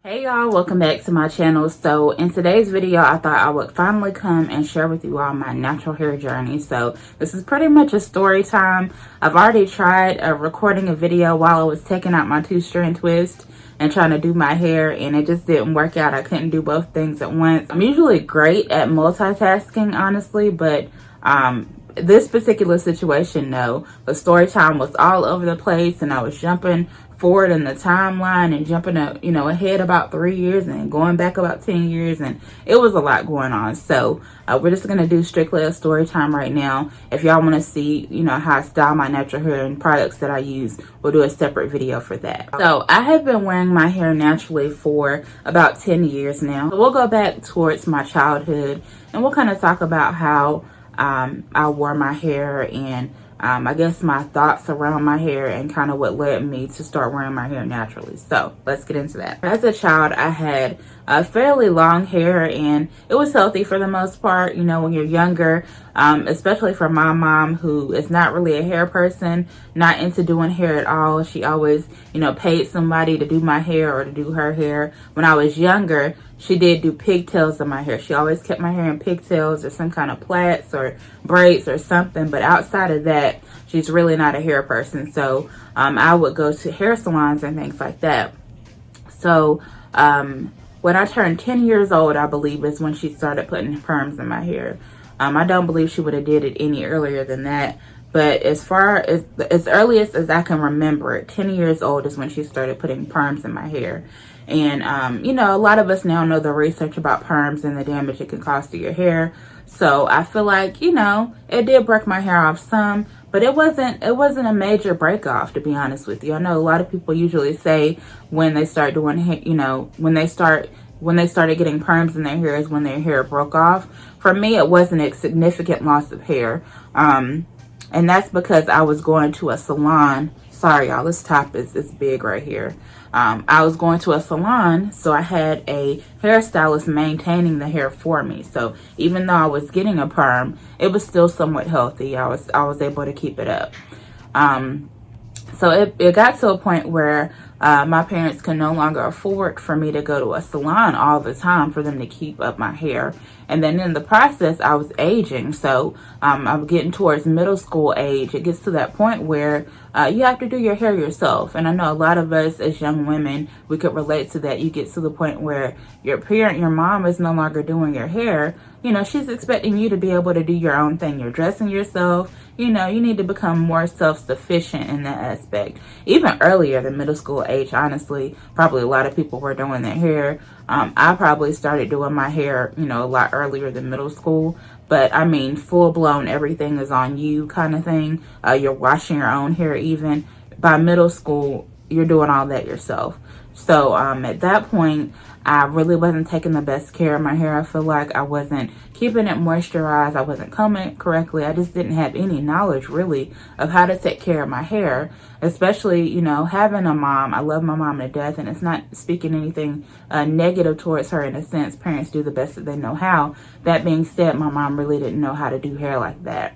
Hey y'all, welcome back to my channel. So in today's video, I thought I would finally come and share with you all my natural hair journey. So this is pretty much a story time. I've already tried recording a video while I was taking out my 2-strand twist and trying to do my hair, and it just didn't work out. I couldn't do both things at once. I'm usually great at multitasking, honestly, but this particular situation, no. The story time was all over the place, and I was jumping forward in the timeline and jumping up, ahead about 3 years and going back about 10 years, and it was a lot going on. So we're just gonna do strictly a story time right now. If y'all want to see, how I style my natural hair and products that I use, we'll do a separate video for that. So I have been wearing my hair naturally for about 10 years now. So we'll go back towards my childhood, and we'll kind of talk about how I wore my hair, and I guess my thoughts around my hair, and kind of what led me to start wearing my hair naturally. So let's get into that. As a child, I had fairly long hair, and it was healthy for the most part. When you're younger, especially for my mom, who is not really a hair person, not into doing hair at all. She always, paid somebody to do my hair or to do her hair. When I was younger, she did do pigtails in my hair. She always kept my hair in pigtails or some kind of plaits or braids or something. But outside of that, she's really not a hair person. So I would go to hair salons and things like that. So when I turned 10 years old, I believe, is when she started putting perms in my hair. I don't believe she would have did it any earlier than that. But as earliest as I can remember it, 10 years old is when she started putting perms in my hair. And, a lot of us now know the research about perms and the damage it can cause to your hair. So I feel like, it did break my hair off some, but it wasn't a major break off, to be honest with you. I know a lot of people usually say when they start doing, when they started getting perms in their hair is when their hair broke off. For me, it wasn't a significant loss of hair. And that's because I was going to a salon. Sorry, y'all, this top is big right here. I was going to a salon, so I had a hairstylist maintaining the hair for me. So even though I was getting a perm, it was still somewhat healthy. I was able to keep it up. So it got to a point where my parents could no longer afford for me to go to a salon all the time for them to keep up my hair. And then in the process, I was aging. So I'm getting towards middle school age. It gets to that point where you have to do your hair yourself. And I know a lot of us as young women, we could relate to that. You get to the point where your mom is no longer doing your hair. She's expecting you to be able to do your own thing. You're dressing yourself. You need to become more self-sufficient in that aspect. Even earlier than middle school age, honestly, probably a lot of people were doing their hair. I probably started doing my hair, a lot earlier than middle school. But I mean, full-blown, everything is on you kind of thing. You're washing your own hair even. By middle school, you're doing all that yourself. So at that point, I really wasn't taking the best care of my hair. I feel like I wasn't keeping it moisturized. I wasn't combing it correctly. I just didn't have any knowledge really of how to take care of my hair, especially, having a mom. I love my mom to death, and it's not speaking anything negative towards her in a sense. Parents do the best that they know how. That being said, my mom really didn't know how to do hair like that.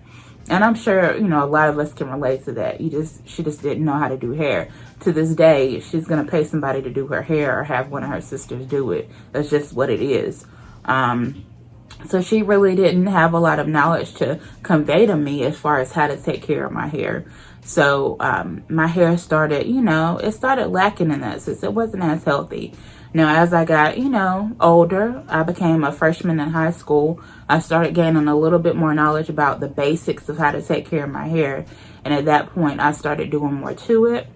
And I'm sure, a lot of us can relate to that. She just didn't know how to do hair. To this day, she's going to pay somebody to do her hair or have one of her sisters do it. That's just what it is. So she really didn't have a lot of knowledge to convey to me as far as how to take care of my hair. So my hair started, it started lacking in that sense. It wasn't as healthy. Now, as I got, older, I became a freshman in high school. I started gaining a little bit more knowledge about the basics of how to take care of my hair. And at that point, I started doing more to it.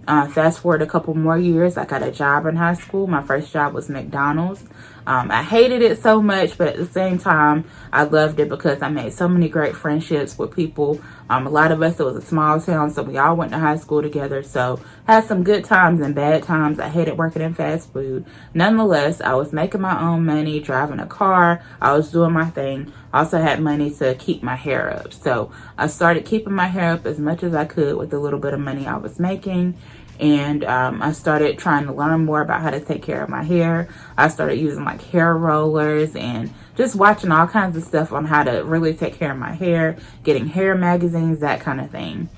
Fast forward a couple more years, I got a job in high school. My first job was McDonald's. I hated it so much, but at the same time, I loved it because I made so many great friendships with people. A lot of us, it was a small town, so we all went to high school together. So had some good times and bad times. I hated working in fast food. Nonetheless, I was making my own money, driving a car. I was doing my thing. I also had money to keep my hair up. So I started keeping my hair up as much as I could with the little bit of money I was making. And I started trying to learn more about how to take care of my hair. I started using like hair rollers and just watching all kinds of stuff on how to really take care of my hair, getting hair magazines, that kind of thing.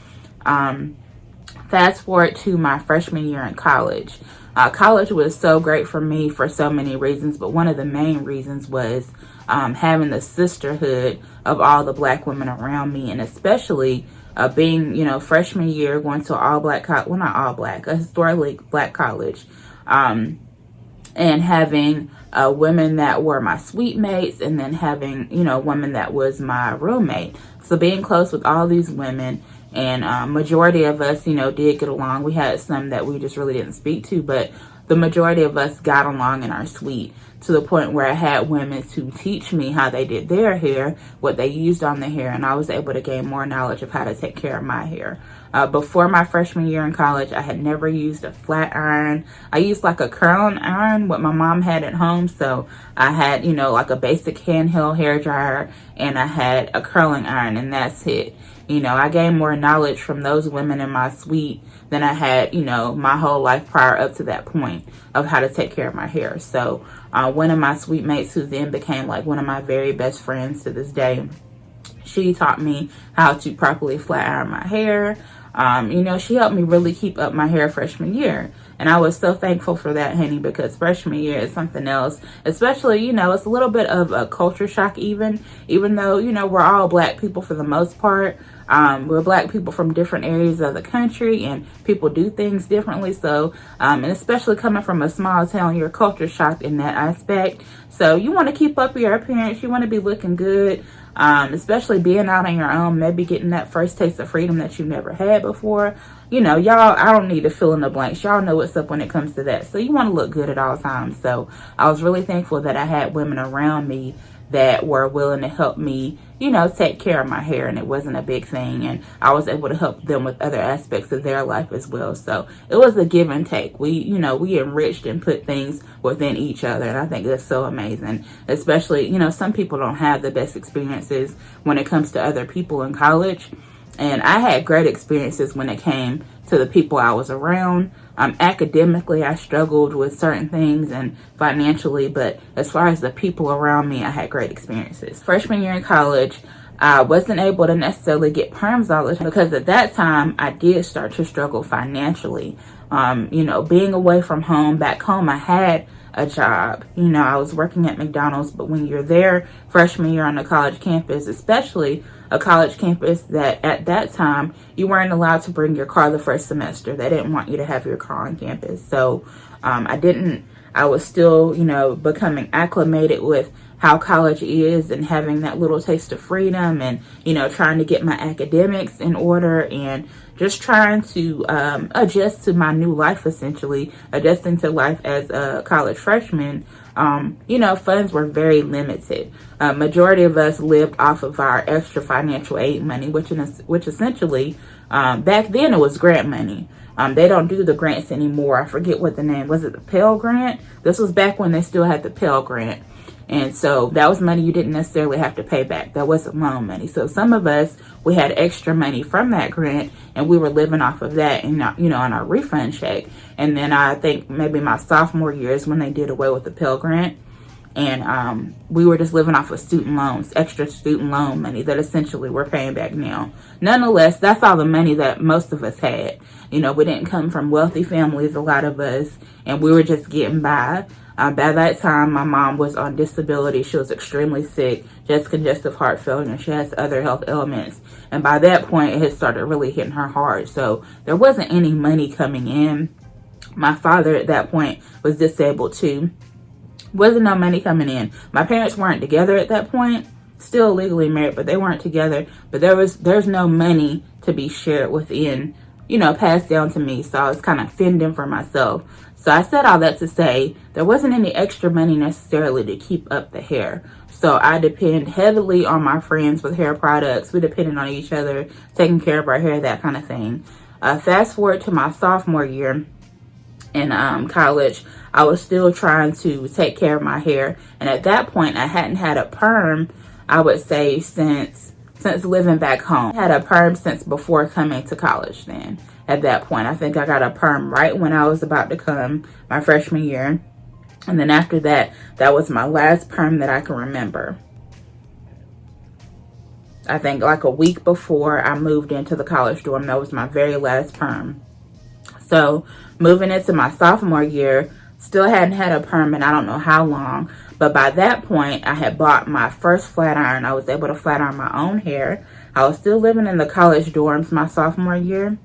Fast forward to my freshman year in college. College was so great for me for so many reasons, but one of the main reasons was having the sisterhood of all the Black women around me, and especially being, you know, freshman year, going to an all-Black college, well, not all-Black, a historically Black college, and having women that were my suite mates, and then having, you know, women that was my roommate. So being close with all these women, and majority of us, you know, did get along. We had some that we just really didn't speak to, but the majority of us got along in our suite, to the point where I had women to teach me how they did their hair, what they used on the hair, and I was able to gain more knowledge of how to take care of my hair. Before my freshman year in college, I had never used a flat iron. I used like a curling iron, what my mom had at home. So I had, you know, like a basic handheld hair dryer, and I had a curling iron, and that's it. You know, I gained more knowledge from those women in my suite than I had, you know, my whole life prior up to that point of how to take care of my hair. So one of my suite mates, who then became like one of my very best friends to this day, she taught me how to properly flat iron my hair. You know, she helped me really keep up my hair freshman year. And I was so thankful for that, honey, because freshman year is something else. Especially, you know, it's a little bit of a culture shock even though, you know, we're all Black people for the most part. We're Black people from different areas of the country, and people do things differently. So, and especially coming from a small town, you're culture shocked in that aspect. So you want to keep up your appearance. You want to be looking good. Especially being out on your own, maybe getting that first taste of freedom that you've never had before. You know, y'all, I don't need to fill in the blanks. Y'all know what's up when it comes to that. So you want to look good at all times. So I was really thankful that I had women around me that were willing to help me, you know, take care of my hair, and it wasn't a big thing, and I was able to help them with other aspects of their life as well. So it was a give and take. We, you know, we enriched and put things within each other, and I think that's so amazing. Especially, you know, some people don't have the best experiences when it comes to other people in college, and I had great experiences when it came to the people I was around. Academically, I struggled with certain things, and financially, but as far as the people around me, I had great experiences. Freshman year in college, I wasn't able to necessarily get perms all the time, because at that time, I did start to struggle financially. You know, being away from home, back home, I had a job. You know, I was working at McDonald's, but when you're there freshman year on a college campus, especially a college campus that at that time you weren't allowed to bring your car the first semester. They didn't want you to have your car on campus. So I was still, you know, becoming acclimated with how college is, and having that little taste of freedom, and, you know, trying to get my academics in order, and just trying to adjust to my new life, essentially adjusting to life as a college freshman. You know, funds were very limited. Majority of us lived off of our extra financial aid money, which essentially, back then it was grant money. They don't do the grants anymore. I forget what the name was. It the Pell Grant? This was back when they still had the Pell Grant. And so that was money you didn't necessarily have to pay back. That wasn't loan money. So some of us, we had extra money from that grant, and we were living off of that, and, you know, on our refund check. And then I think maybe my sophomore year is when they did away with the Pell Grant. And we were just living off of student loans, extra student loan money that essentially we're paying back now. Nonetheless, that's all the money that most of us had. You know, we didn't come from wealthy families, a lot of us, and we were just getting by. By that time, my mom was on disability. She was extremely sick, just congestive heart failure. She has other health ailments. And by that point, it had started really hitting her hard. So there wasn't any money coming in. My father at that point was disabled too. Wasn't no money coming in. My parents weren't together at that point. Still legally married, but they weren't together. But there's no money to be shared within, you know, passed down to me. So I was kind of fending for myself. So I said all that to say there wasn't any extra money necessarily to keep up the hair. So I depend heavily on my friends with hair products. We depended on each other, taking care of our hair, that kind of thing. Fast forward to my sophomore year in college, I was still trying to take care of my hair. And at that point, I hadn't had a perm, I would say, since living back home. I had a perm since before coming to college then. At that point, I think I got a perm right when I was about to come my freshman year. And then after that, that was my last perm that I can remember. I think like a week before I moved into the college dorm, that was my very last perm. So moving into my sophomore year, still hadn't had a perm in I don't know how long. But by that point, I had bought my first flat iron. I was able to flat iron my own hair. I was still living in the college dorms my sophomore year.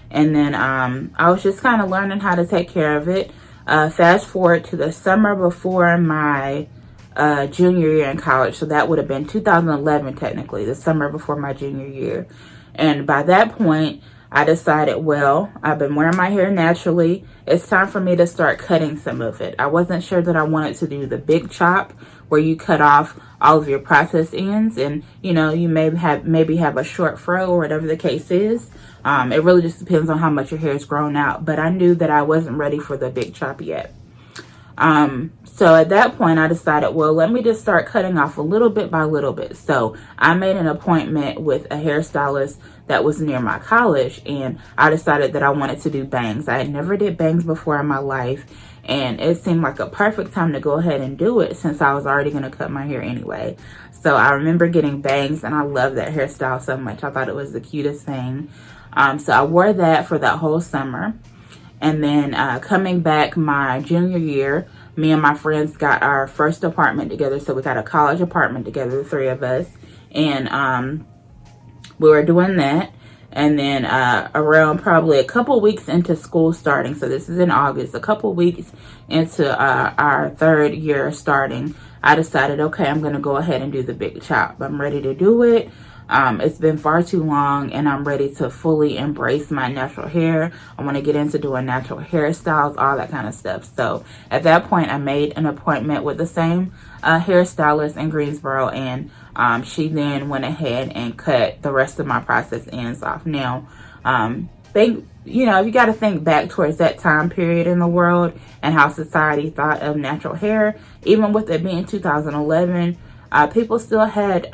And then I was just kind of learning how to take care of it. Fast forward to the summer before my junior year in college. So that would have been 2011 technically, the summer before my junior year. And by that point, I decided, well, I've been wearing my hair naturally. It's time for me to start cutting some of it. I wasn't sure that I wanted to do the big chop where you cut off all of your process ends and, you know, you maybe have a short fro or whatever the case is. It really just depends on how much your hair is grown out. But I knew that I wasn't ready for the big chop yet. So at that point, I decided, well, let me just start cutting off a little bit by little bit. So I made an appointment with a hairstylist that was near my college, and I decided that I wanted to do bangs. I had never did bangs before in my life, and it seemed like a perfect time to go ahead and do it since I was already going to cut my hair anyway. So I remember getting bangs, and I loved that hairstyle so much. I thought it was the cutest thing. So I wore that for that whole summer. And then coming back my junior year, me and my friends got our first apartment together. So we got a college apartment together, the three of us. And we were doing that. And then around probably a couple weeks into school starting, so this is in August, a couple weeks into our third year starting, I decided, okay, I'm going to go ahead and do the big chop. I'm ready to do it. It's been far too long, and I'm ready to fully embrace my natural hair. I want to get into doing natural hairstyles, all that kind of stuff. So at that point, I made an appointment with the same hairstylist in Greensboro, and she then went ahead and cut the rest of my process ends off. Now, you know, you got to think back towards that time period in the world and how society thought of natural hair. Even with it being 2011, people still had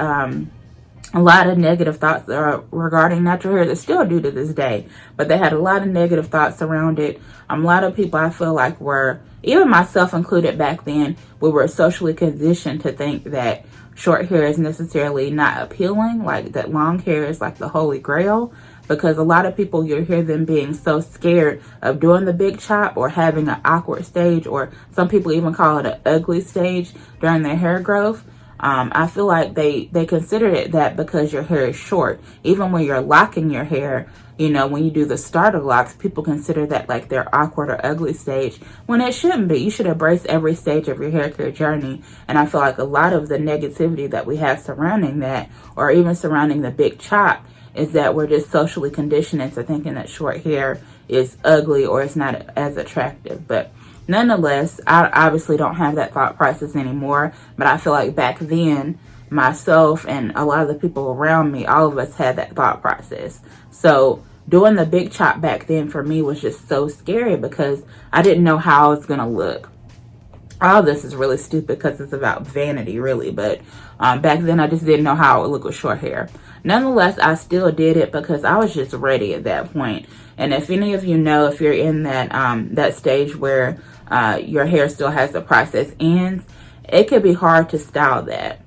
a lot of negative thoughts regarding natural hair that still do to this day, but they had a lot of negative thoughts around it. A lot of people, I feel like, were, even myself included back then, we were socially conditioned to think that short hair is necessarily not appealing, like that long hair is like the holy grail, because a lot of people, you'll hear them being so scared of doing the big chop or having an awkward stage, or some people even call it an ugly stage during their hair growth. I feel like they consider it that because your hair is short. Even when you're locking your hair, you know, when you do the starter locks, people consider that like their awkward or ugly stage, when it shouldn't be. You should embrace every stage of your hair care journey. And I feel like a lot of the negativity that we have surrounding that, or even surrounding the big chop, is that we're just socially conditioned into thinking that short hair is ugly or it's not as attractive. But nonetheless, I obviously don't have that thought process anymore, but I feel like back then, myself and a lot of the people around me, all of us had that thought process. So doing the big chop back then for me was just so scary because I didn't know how I was going to look. All this is really stupid because it's about vanity, really, but back then I just didn't know how it would look with short hair. Nonetheless, I still did it because I was just ready at that point. And if any of you know, if you're in that that stage where your hair still has the process ends, it can be hard to style that.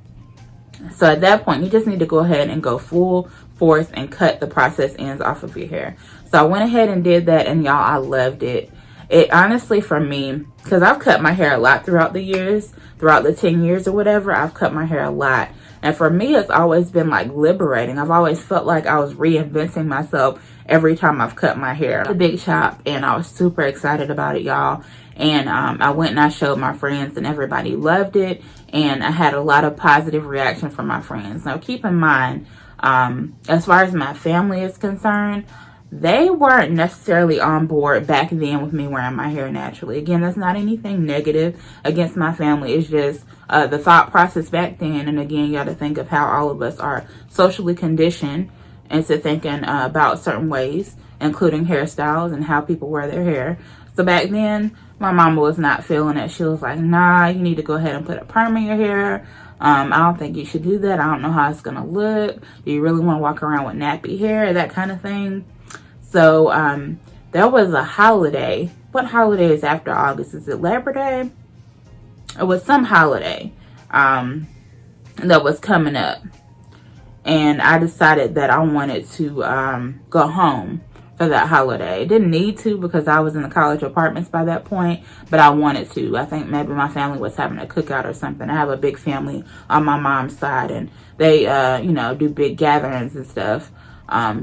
So at that point, you just need to go ahead and go full force and cut the process ends off of your hair. So I went ahead and did that, and y'all, I loved it. It honestly, for me, because I've cut my hair a lot throughout the years, throughout the 10 years or whatever, I've cut my hair a lot. And for me, it's always been like liberating. I've always felt like I was reinventing myself every time I've cut my hair. The big chop, and I was super excited about it, y'all. And I went and I showed my friends, and everybody loved it. And I had a lot of positive reaction from my friends. Now, keep in mind, as far as my family is concerned, they weren't necessarily on board back then with me wearing my hair naturally. Again, that's not anything negative against my family. It's just the thought process back then. And again, you got to think of how all of us are socially conditioned into thinking about certain ways, including hairstyles and how people wear their hair. So back then, my mama was not feeling it. She was like, nah, you need to go ahead and put a perm in your hair. I don't think you should do that. I don't know how it's going to look. Do you really want to walk around with nappy hair? That kind of thing. So there was a holiday. What holiday is after August? Is it Labor Day? It was some holiday that was coming up. And I decided that I wanted to go home for that holiday. Didn't need to because I was in the college apartments by that point, but I wanted to. I think maybe my family was having a cookout or something. I have a big family on my mom's side, and they, you know, do big gatherings and stuff.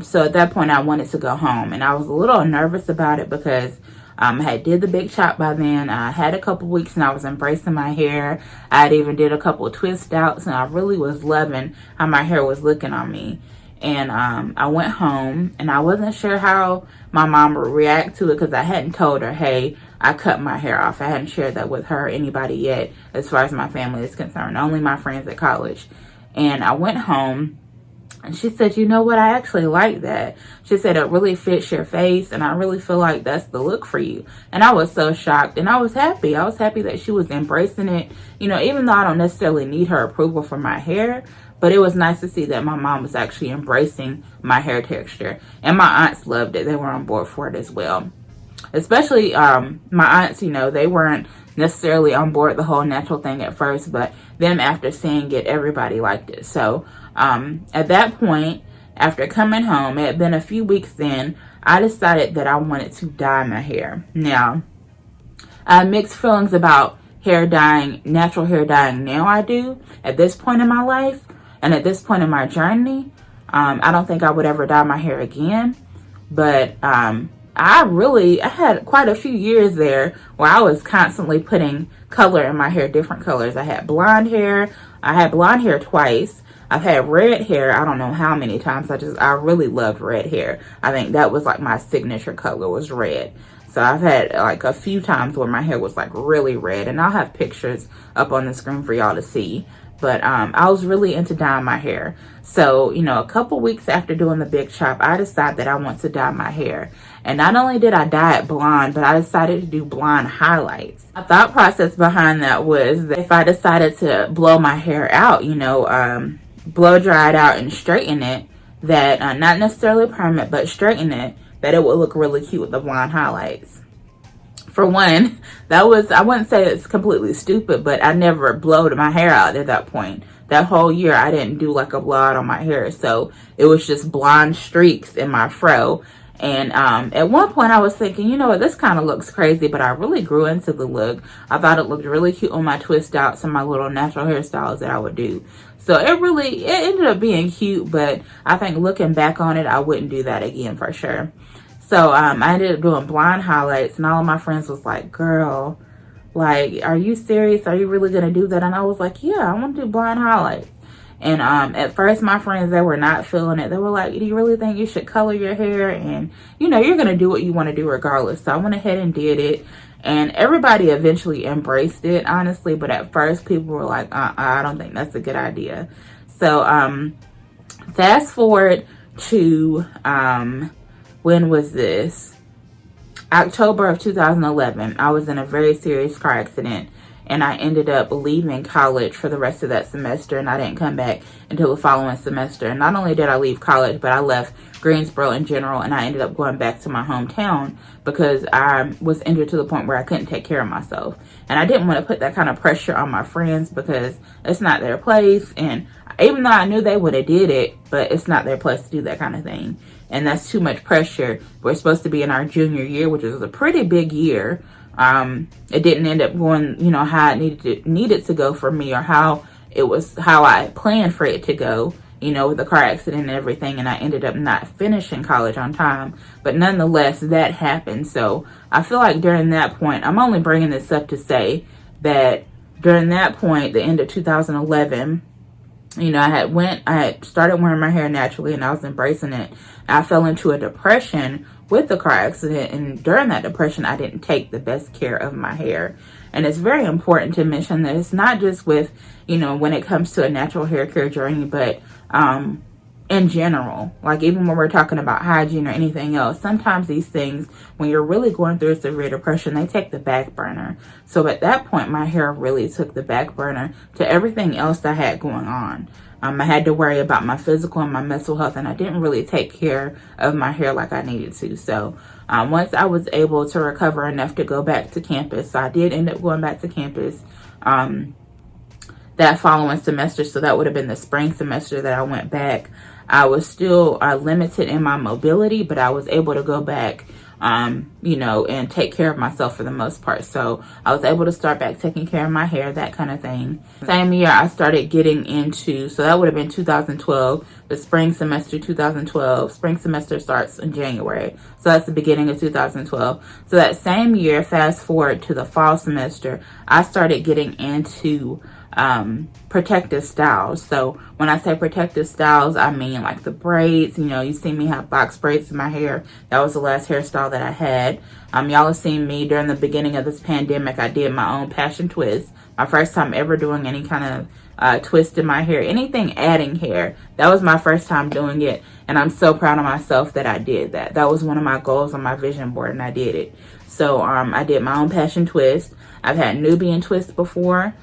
So at that point, I wanted to go home, and I was a little nervous about it because I had did the big chop by then. I had a couple weeks and I was embracing my hair. I had even did a couple of twist outs, and I really was loving how my hair was looking on me. And I went home, and I wasn't sure how my mom would react to it because I hadn't told her, hey, I cut my hair off. I hadn't shared that with her or anybody yet as far as my family is concerned, only my friends at college. And I went home, and she said, you know what, I actually like that. She said, it really fits your face, and I really feel like that's the look for you. And I was so shocked, and I was happy. I was happy that she was embracing it, you know, even though I don't necessarily need her approval for my hair. But it was nice to see that my mom was actually embracing my hair texture. And my aunts loved it. They were on board for it as well. Especially my aunts, you know, they weren't necessarily on board the whole natural thing at first. But them, after seeing it, everybody liked it. So at that point, after coming home, it had been a few weeks then, I decided that I wanted to dye my hair. Now, I had mixed feelings about hair dyeing, natural hair dyeing now I do at this point in my life. And at this point in my journey, I don't think I would ever dye my hair again. But I had quite a few years there where I was constantly putting color in my hair, different colors. I had blonde hair. I had blonde hair twice. I've had red hair, I don't know how many times. I really loved red hair. I think that was like my signature color was red. So I've had like a few times where my hair was like really red. And I'll have pictures up on the screen for y'all to see. But I was really into dyeing my hair. So, you know, a couple weeks after doing the big chop, I decided that I want to dye my hair. And not only did I dye it blonde, but I decided to do blonde highlights. My thought process behind that was that if I decided to blow my hair out, you know, blow dry it out and straighten it, that not necessarily permanent, but straighten it, that it would look really cute with the blonde highlights. For one, I wouldn't say it's completely stupid, but I never blowed my hair out at that point. That whole year, I didn't do like a blowout on my hair. So it was just blonde streaks in my fro. And at one point, I was thinking, you know what, this kind of looks crazy, but I really grew into the look. I thought it looked really cute on my twist outs and my little natural hairstyles that I would do. So it ended up being cute, but I think looking back on it, I wouldn't do that again for sure. So I ended up doing blonde highlights, and all of my friends was like, girl, like, are you serious? Are you really going to do that? And I was like, yeah, I want to do blonde highlights. And at first, my friends, they were not feeling it. They were like, do you really think you should color your hair? And, you know, you're going to do what you want to do regardless. So I went ahead and did it. And everybody eventually embraced it, honestly. But at first, people were like, I don't think that's a good idea. So fast forward to... when was this? October of 2011. I was in a very serious car accident, and I ended up leaving college for the rest of that semester, and I didn't come back until the following semester. And not only did I leave college, but I left Greensboro in general, and I ended up going back to my hometown because I was injured to the point where I couldn't take care of myself. And I didn't want to put that kind of pressure on my friends because it's not their place. And even though I knew they would have did it, but it's not their place to do that kind of thing. And that's too much pressure. We're supposed to be in our junior year, which is a pretty big year. It didn't end up going, you know, how it needed to go for me, or how I planned for it to go, you know, with the car accident and everything. And I ended up not finishing college on time. But nonetheless, that happened. So I feel like during that point, I'm only bringing this up to say that during that point, the end of 2011, you know, I had started wearing my hair naturally, and I was embracing it. I fell into a depression with the car accident, and during that depression, I didn't take the best care of my hair. And it's very important to mention that it's not just with, you know, when it comes to a natural hair care journey, but in general, like even when we're talking about hygiene or anything else, sometimes these things, when you're really going through a severe depression, they take the back burner. So at that point, my hair really took the back burner to everything else I had going on. I had to worry about my physical and my mental health, and I didn't really take care of my hair like I needed to. So once I was able to recover enough to go back to campus, so I did end up going back to campus. That that following semester. So that would have been the spring semester that I went back. I was still limited in my mobility, but I was able to go back, you know, and take care of myself for the most part. So I was able to start back taking care of my hair, that kind of thing. Same year, I started getting into, so that would have been 2012, the spring semester 2012. Spring semester starts in January. So that's the beginning of 2012. So that same year, fast forward to the fall semester, I started getting into protective styles. So when I say protective styles, I mean like the braids. You know, you see me have box braids in my hair. That was the last hairstyle that I had. Y'all have seen me during the beginning of this pandemic. I did my own passion twist. My first time ever doing any kind of twist in my hair, anything adding hair. That was my first time doing it, and I'm so proud of myself that I did that. That was one of my goals on my vision board, and I did it. So I did my own passion twist. I've had Nubian twists before.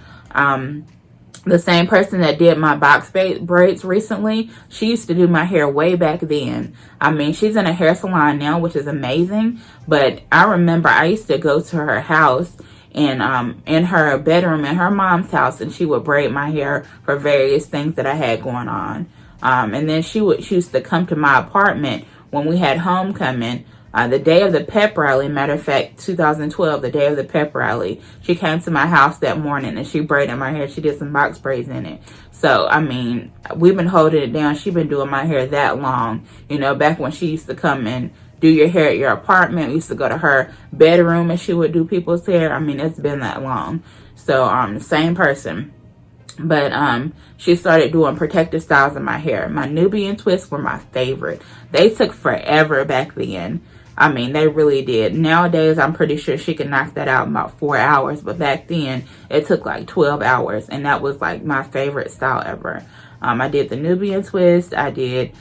The same person that did my box braids recently, she used to do my hair way back then. I mean, she's in a hair salon now, which is amazing. But I remember I used to go to her house and in her bedroom in her mom's house, and she would braid my hair for various things that I had going on. And then she used to come to my apartment when we had homecoming. The day of the pep rally, matter of fact, 2012, the day of the pep rally, she came to my house that morning and she braided my hair. She did some box braids in it. So, I mean, we've been holding it down. She's been doing my hair that long. You know, back when she used to come and do your hair at your apartment, we used to go to her bedroom and she would do people's hair. I mean, it's been that long. So, the same person. But she started doing protective styles in my hair. My Nubian twists were my favorite. They took forever back then. I mean, they really did. Nowadays, I'm pretty sure she can knock that out in about 4 hours. But back then, it took like 12 hours. And that was like my favorite style ever. I did the Nubian twist. I did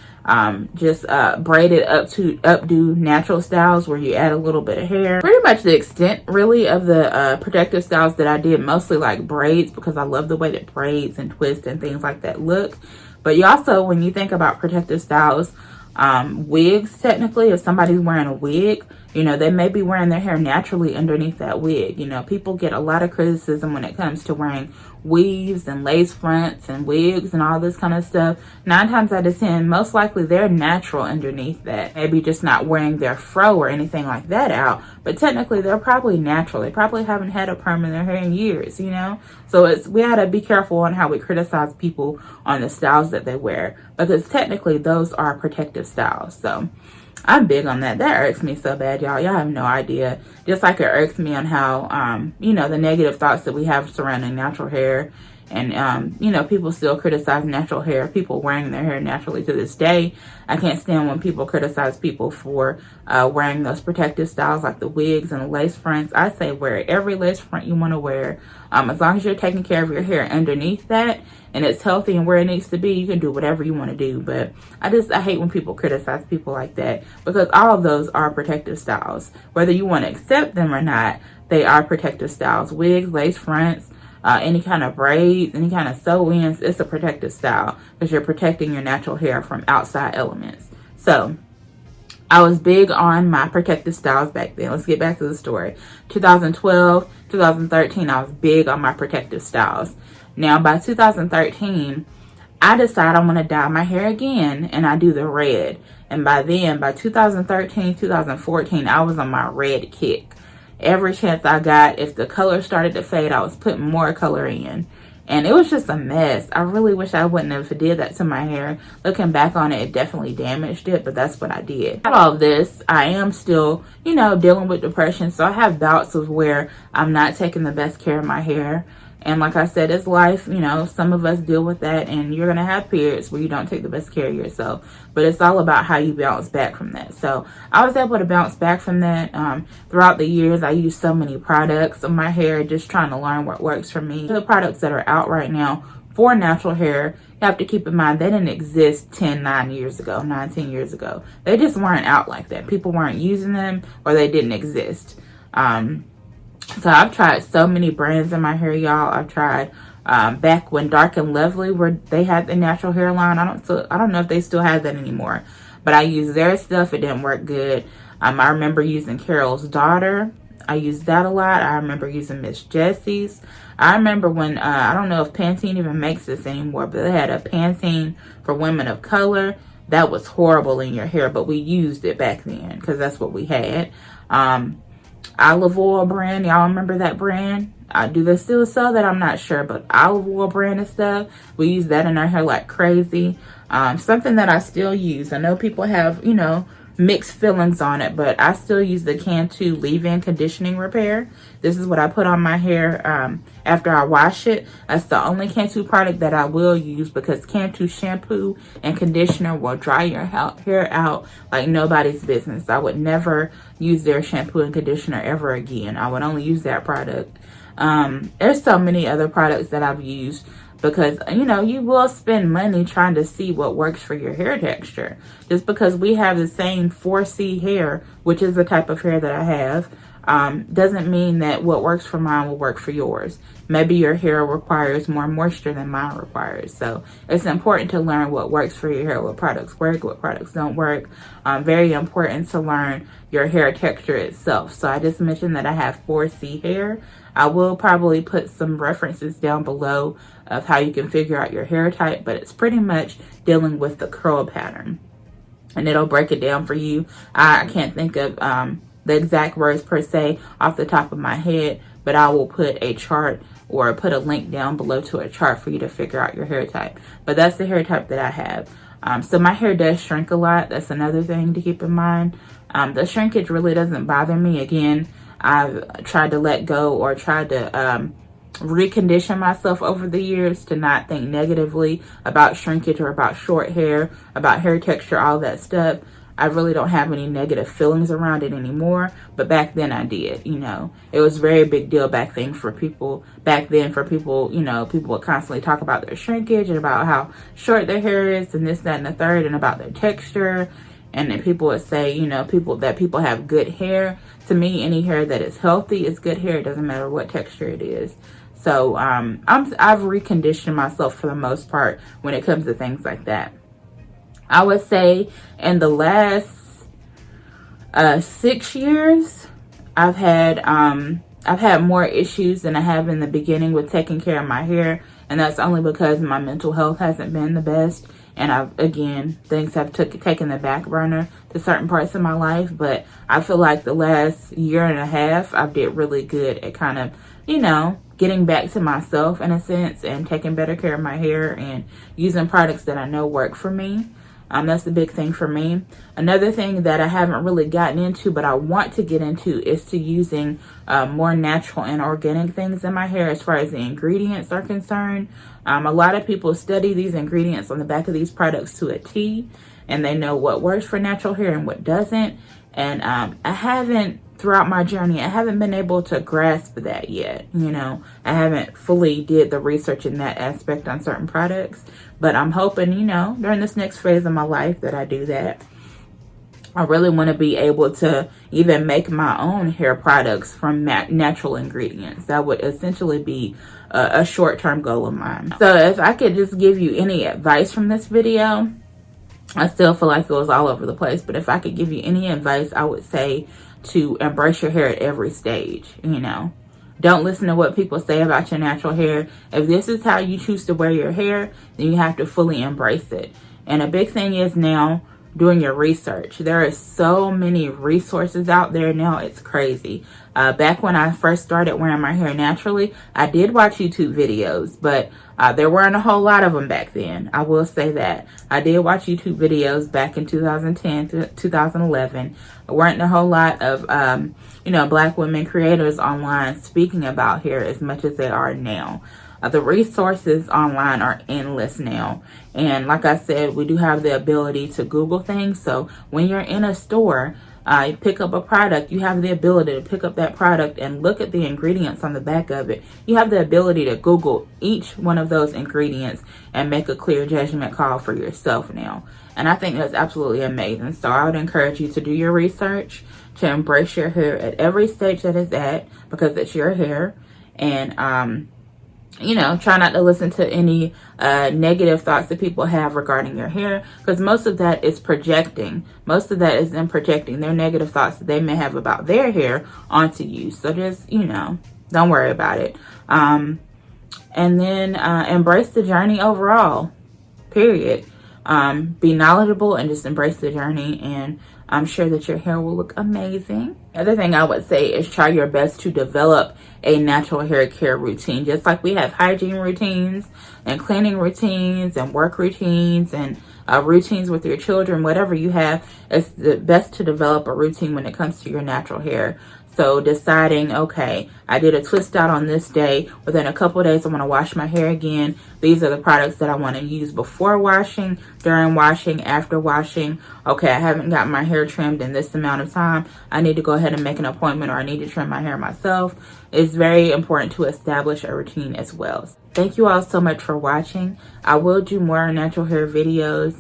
just braided updo natural styles where you add a little bit of hair. Pretty much the extent really of the protective styles that I did, mostly like braids, because I love the way that braids and twists and things like that look. But you also, when you think about protective styles, wigs, technically, if somebody's wearing a wig, you know, they may be wearing their hair naturally underneath that wig. You know, people get a lot of criticism when it comes to wearing weaves and lace fronts and wigs and all this kind of stuff. 9 times out of 10, most likely they're natural underneath that. Maybe just not wearing their fro or anything like that out, but technically they're probably natural. They probably haven't had a perm in their hair in years, you know? So we gotta be careful on how we criticize people on the styles that they wear, because technically those are protective styles. So I'm big on that. That irks me so bad, y'all. Y'all have no idea. Just like it irks me on how, you know, the negative thoughts that we have surrounding natural hair. And, you know, people still criticize natural hair, people wearing their hair naturally to this day. I can't stand when people criticize people for wearing those protective styles like the wigs and the lace fronts. I say wear every lace front you want to wear. As long as you're taking care of your hair underneath that and it's healthy and where it needs to be, you can do whatever you want to do. But I hate when people criticize people like that, because all of those are protective styles. Whether you want to accept them or not, they are protective styles. Wigs, lace fronts, any kind of braids, any kind of sew-ins, it's a protective style because you're protecting your natural hair from outside elements. So I was big on my protective styles back then. Let's get back to the story. 2012, 2013, I was big on my protective styles. Now by 2013, I decide I want to dye my hair again, and I do the red. And by 2013, 2014, I was on my red kick. Every chance I got, if the color started to fade, I was putting more color in. And it was just a mess. I really wish I wouldn't have did that to my hair. Looking back on it, it definitely damaged it, but that's what I did. All of this, I am still, you know, dealing with depression. So I have bouts of where I'm not taking the best care of my hair. And like I said, it's life, you know, some of us deal with that, and you're going to have periods where you don't take the best care of yourself. But it's all about how you bounce back from that. So I was able to bounce back from that. Throughout the years, I used so many products on my hair, just trying to learn what works for me. The products that are out right now for natural hair, you have to keep in mind, they didn't exist 10 years ago. They just weren't out like that. People weren't using them, or they didn't exist. So I've tried so many brands in my hair, y'all. I've tried back when Dark and Lovely they had the natural hair line. I don't know if they still have that anymore, but I used their stuff. It didn't work good. I remember using Carol's Daughter. I use that a lot. I remember using Miss Jessie's. I remember when, I don't know if Pantene even makes this anymore, but they had a Pantene for women of color. That was horrible in your hair, but we used it back then because that's what we had. Olive oil brand, y'all remember that brand? Do they still sell that? I'm not sure, but olive oil brand and stuff, we use that in our hair like crazy. Something that I still use. I know people have, you know, mixed feelings on it, but I still use the Cantu leave-in conditioning repair. This is what I put on my hair after I wash it. That's the only Cantu product that I will use, because Cantu shampoo and conditioner will dry your hair out like nobody's business. I would never use their shampoo and conditioner ever again. I would only use that product. There's so many other products that I've used, because, you know, you will spend money trying to see what works for your hair texture. Just because we have the same 4C hair, which is the type of hair that I have, doesn't mean that what works for mine will work for yours. Maybe your hair requires more moisture than mine requires. So it's important to learn what works for your hair, what products work, what products don't work. Very important to learn your hair texture itself. So I just mentioned that I have 4C hair. I will probably put some references down below of how you can figure out your hair type, but it's pretty much dealing with the curl pattern, and it'll break it down for you. I can't think of the exact words per se off the top of my head, but I will put a chart or put a link down below to a chart for you to figure out your hair type. But that's the hair type that I have. So my hair does shrink a lot. That's another thing to keep in mind. The shrinkage really doesn't bother me. Again, I've tried to let go, or tried to recondition myself over the years to not think negatively about shrinkage or about short hair, about hair texture, all that stuff. I really don't have any negative feelings around it anymore, but back then I did. You know, it was a very big deal back then for people, you know, people would constantly talk about their shrinkage and about how short their hair is and this, that, and the third, and about their texture. And then people would say, you know, people have good hair. To me, any hair that is healthy is good hair. It doesn't matter what texture it is. So I've reconditioned myself for the most part when it comes to things like that. I would say in the last 6 years, I've had more issues than I have in the beginning with taking care of my hair, and that's only because my mental health hasn't been the best. And things have taken the back burner to certain parts of my life. But I feel like the last year and a half, I did really good at kind of, you know, getting back to myself in a sense, and taking better care of my hair and using products that I know work for me. That's the big thing for me. Another thing that I haven't really gotten into, but I want to get into, is to using more natural and organic things in my hair as far as the ingredients are concerned. A lot of people study these ingredients on the back of these products to a T, and they know what works for natural hair and what doesn't. And I haven't, throughout my journey, I haven't been able to grasp that yet. You know, I haven't fully did the research in that aspect on certain products, but I'm hoping, you know, during this next phase of my life that I do that. I really want to be able to even make my own hair products from natural ingredients. That would essentially be a short-term goal of mine. So if I could just give you any advice from this video, I still feel like it was all over the place, but if I could give you any advice, I would say to embrace your hair at every stage. You know, don't listen to what people say about your natural hair. If this is how you choose to wear your hair, then you have to fully embrace it. And a big thing is now doing your research. There are so many resources out there now, it's crazy. Back when I first started wearing my hair naturally, I did watch YouTube videos, but there weren't a whole lot of them back then. I will say that. I did watch YouTube videos back in 2010 to 2011. There weren't a whole lot of, you know, Black women creators online speaking about hair as much as they are now. The resources online are endless now. And like I said, we do have the ability to Google things. So when you're in a store, you pick up a product, you have the ability to pick up that product and look at the ingredients on the back of it. You have the ability to Google each one of those ingredients and make a clear judgment call for yourself now. And I think that's absolutely amazing. So I would encourage you to do your research, to embrace your hair at every stage that it's at, because it's your hair. And you know, try not to listen to any negative thoughts that people have regarding your hair, because most of that is projecting. Most of that is them projecting their negative thoughts that they may have about their hair onto you. So just, you know, don't worry about it. And then embrace the journey overall, period. Be knowledgeable and just embrace the journey, and I'm sure that your hair will look amazing. Other thing I would say is try your best to develop a natural hair care routine. Just like we have hygiene routines and cleaning routines and work routines and routines with your children, whatever you have, it's the best to develop a routine when it comes to your natural hair. So deciding, okay, I did a twist out on this day. Within a couple of days, I want to wash my hair again. These are the products that I want to use before washing, during washing, after washing. Okay, I haven't got my hair trimmed in this amount of time. I need to go ahead and make an appointment, or I need to trim my hair myself. It's very important to establish a routine as well. Thank you all so much for watching. I will do more natural hair videos,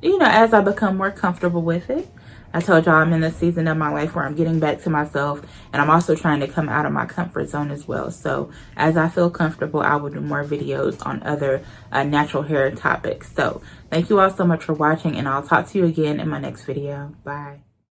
you know, as I become more comfortable with it. I told y'all I'm in the season of my life where I'm getting back to myself, and I'm also trying to come out of my comfort zone as well. So as I feel comfortable, I will do more videos on other natural hair topics. So thank you all so much for watching, and I'll talk to you again in my next video. Bye.